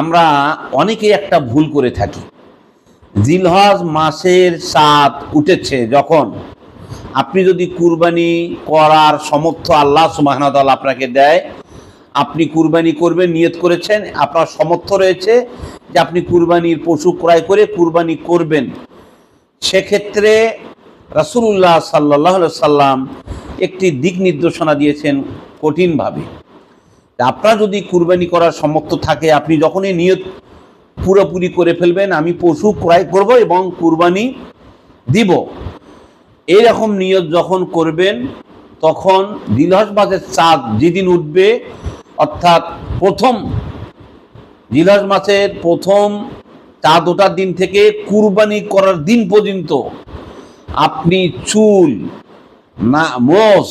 আমরা অনেকেই একটা ভুল করে থাকি। জিলহজ মাসের 7 উঠেছে যখন, আপনি যদি কুরবানি করার সমর্থ আল্লাহ সুবহানাহু ওয়া তাআলা আপনাকে দেয়, আপনি কুরবানি করবেন, নিয়ত করেছেন, আপনার সমর্থ রয়েছে যে আপনি কুরবানির পশু ক্রয় করে কুরবানি করবেন, সেক্ষেত্রে রাসূলুল্লাহ সাল্লাল্লাহু আলাইহি সাল্লাম একটি দিক নির্দেশনা দিয়েছেন কঠিনভাবে। আপনার যদি কুরবানি করার সামর্থ্য থাকে, আপনি যখনই নিয়ত পুরোপুরি করে ফেলবেন আমি পশু ক্রয় করব এবং কুরবানি দিব, এইরকম নিয়ত যখন করবেন, তখন জিলহজ মাসের চাঁদ যেদিন উঠবে, অর্থাৎ প্রথম জিলহজ মাসের প্রথম চাঁদ ওঠার দিন থেকে কুরবানি করার দিন পর্যন্ত আপনি চুল না মোষ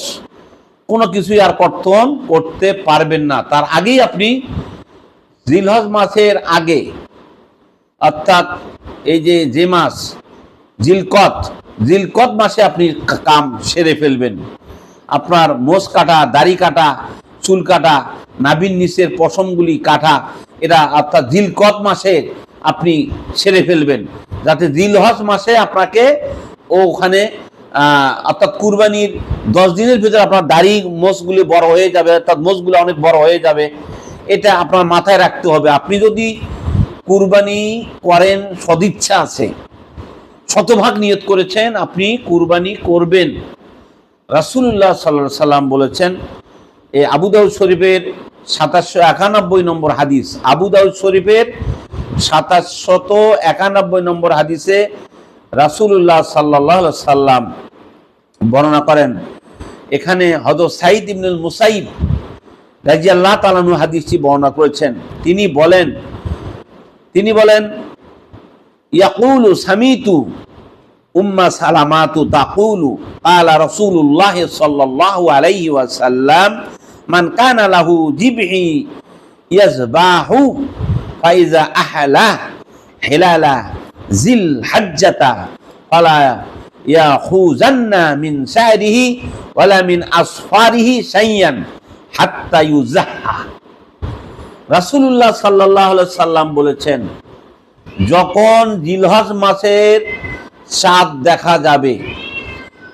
কোনো কিছুই আর কর্তন করতে পারবেন না। তার আগেই আপনি জিলহজ মাসের আগে, অর্থাৎ এই যে মাস জিলকত মাসে আপনি কাম সেরে ফেলবেন। আপনার মোষ কাটা, দাড়ি কাটা, চুল কাটা, নাভির নিচের পশমগুলি কাটা, এটা অর্থাৎ জিলকত মাসে আপনি সেরে ফেলবেন, যাতে জিলহজ মাসে আপনাকে ওখানে অর্থাৎ কুরবানির 10 দিনের ভিতরে আপনার দাড়ি মোষগুলি বড় হয়ে যাবে, অর্থাৎ মোষগুলো অনেক বড় হয়ে যাবে। এটা আপনার মাথায় রাখতে হবে। আপনি যদি কুরবানি করেন, সদিচ্ছা আছে, শতভাগ নিয়ত করেছেন আপনি কুরবানি করবেন, রাসূলুল্লাহ সাল্লাল্লাহু আলাইহি সাল্লাম বলেছেন, এই আবু দাউদ শরীফের 2791 নম্বর হাদিস, আবু দাউদ শরীফের 2791 নম্বর হাদিসে রাসূলুল্লাহ সাল্লাল্লাহু আলাইহি সাল্লাম বর্ণনা করেন। এখানে হযরত সাঈদ ইবনুল মুসাইব রাদিয়াল্লাহু তাআলা আনহু হাদিসটি বর্ণনা করেছেন। তিনি বলেন ইয়াকুলু সামিতু উম্মা সালামাতু তাকুলু ক্বালা রাসূলুল্লাহ সাল্লাল্লাহু আলাইহি ওয়াসাল্লাম মান কানা লাহু জিবহি ইয়াজবাহু ফাইজা আহলা হিলালা জিল হজ্জাতা ফালা ইয়াখুজান্না মিন সারিহি ওয়ালা মিন আসফারিহি শাইয়ান হাত্তা ইউজাহা। রাসূলুল্লাহ সাল্লাল্লাহু আলাইহি সাল্লাম বলেছেন, যখন জিলহজ মাসের চাঁদ দেখা যাবে,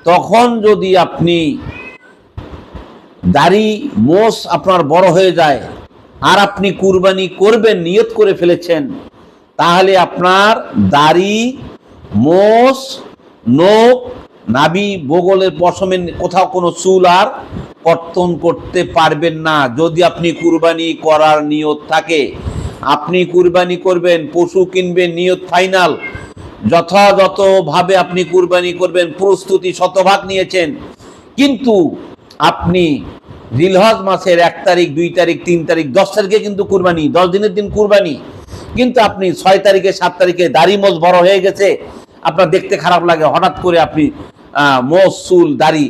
তখন যদি আপনি দাড়ি মোষ আপনার বড় হয়ে যায় আর আপনি কুরবানি করবেন, নিয়ত করে ফেলেছেন, তাহলে আপনার দাড়ি, মোষ, নখ, নাভি, বগলের পশমের কোথাও কোনো চুল আর কর্তন করতে পারবেন না। যদি আপনি কুরবানি করার নিয়ত থাকে, আপনি কুরবানি করবেন, পশু কিনবেন, নিয়ত ফাইনাল, যথাযথভাবে আপনি কুরবানি করবেন, প্রস্তুতি শতভাগ নিয়েছেন, কিন্তু আপনি জিলহজ মাসের 1 তারিখ, 2 তারিখ, 3 তারিখ, 10 তারিখে কিন্তু কুরবানি, 10 দিনের দিন কুরবানি, কিন্তু আপনি 6 তারিখে, 7 তারিখে দাড়ি মোষ বড় হয়ে গেছে, আপনার দেখতে খারাপ লাগে, হঠাৎ করে আপনি মোষ, চুল, দাড়ি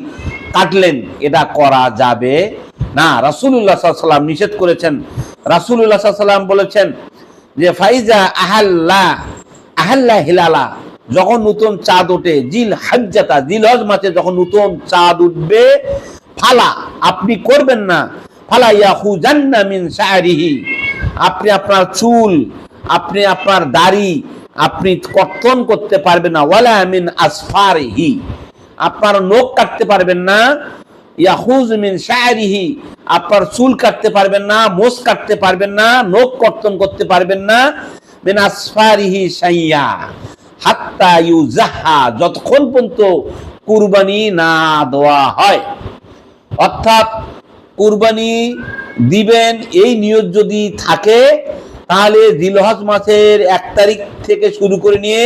কাটলেন, এটা করা যাবে না। রাসূলুল্লাহ সাল্লাল্লাহু আলাইহি ওয়াসাল্লাম নিষেধ করেছেন। রাসূলুল্লাহ সাল্লাল্লাহু আলাইহি ওয়াসাল্লাম বলেছেন যে ফাইজা আহাল্লা হিলালা, যখন নতুন চাঁদ ওঠে, জিল হজ্জাতা, জিলহজ মাসে যখন নতুন চাঁদ উঠবে, ফালা, আপনি করবেন না, ফালা ইয়াখুজান্না মিন শারিহি, আপনি আপনার চুল, আপনি আপনার দাড়ি আপনি কর্তন করতে পারবেন না, ওয়ালা মিন আসফারিহি, আপনার নখ কাটতে পারবেন না, ইয়াখুজ মিন শারিহি, আপনার চুল কাটতে পারবেন না, মোষ কাটতে পারবেন না, নখ কর্তন করতে পারবেন না, মিন আসফারিহি শাইয়া হাত্তা ইউজাহা, যতক্ষণ পর্যন্ত কুরবানি না দেওয়া হয়। অর্থাৎ কুরবানি দিবেন এই নিয়ত যদি থাকে, তাহলে জিলহজ মাসের 1 তারিখ থেকে শুরু করে নিয়ে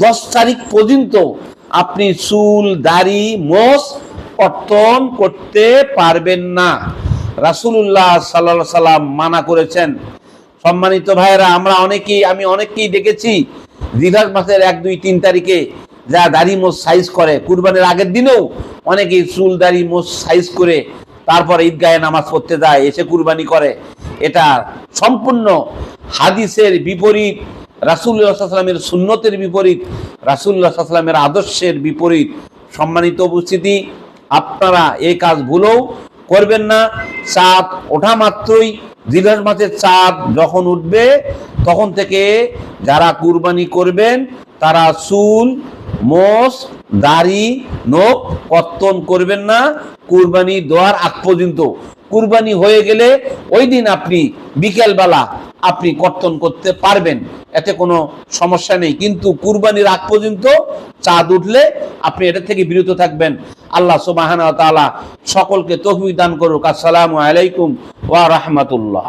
10 তারিখ পর্যন্ত আপনি চুল, দাড়ি, মোষ কর্তন করতে পারবেন না। রাসূলুল্লাহ সাল্লাল্লাহু আলাইহি সাল্লাম মানা করেছেন। সম্মানিত ভাইয়েরা, আমি অনেককেই দেখেছি জিলহজ মাসের 1, 2, 3 তারিখে যা দাড়ি মোষ সাইজ করে, কুরবানির আগের দিনেও অনেকেই চুল, দাড়ি, মোষ সাইজ করে তারপরে ঈদগাহে নামাজ পড়তে যায়, এসে কুরবানি করে। এটা সম্পূর্ণ হাদিসের বিপরীত, রাসূলুল্লাহ সাল্লাল্লাহু আলাইহি ওয়াসাল্লামের সুন্নতের বিপরীত, রাসূলুল্লাহ সাল্লাল্লাহু আলাইহি ওয়াসাল্লামের আদর্শের বিপরীত। সম্মানিত উপস্থিতি, আপনারা এই কাজ ভুলেও করবেন না। চাঁদ ওঠা মাত্রই জিলহজ মাসের চাঁদ যখন উঠবে তখন থেকে যারা কুরবানি করবেন তারা চুল, মোষ, দাড়ি, নখ কর্তন করবেন না কুরবানি দেওয়ার আগ পর্যন্ত। কুরবানি হয়ে গেলে ওই দিন আপনি বিকেলবেলা আপনি কর্তন করতে পারবেন, এতে কোনো সমস্যা নেই, কিন্তু কুরবানির আগ পর্যন্ত চাঁদ উঠলে আপনি এটা থেকে বিরত থাকবেন। আল্লাহ সুবহানাহু ওয়া তাআলা সকলকে তৌফিক দান করুক। আসসালামু আলাইকুম ওয়া রাহমাতুল্লাহ।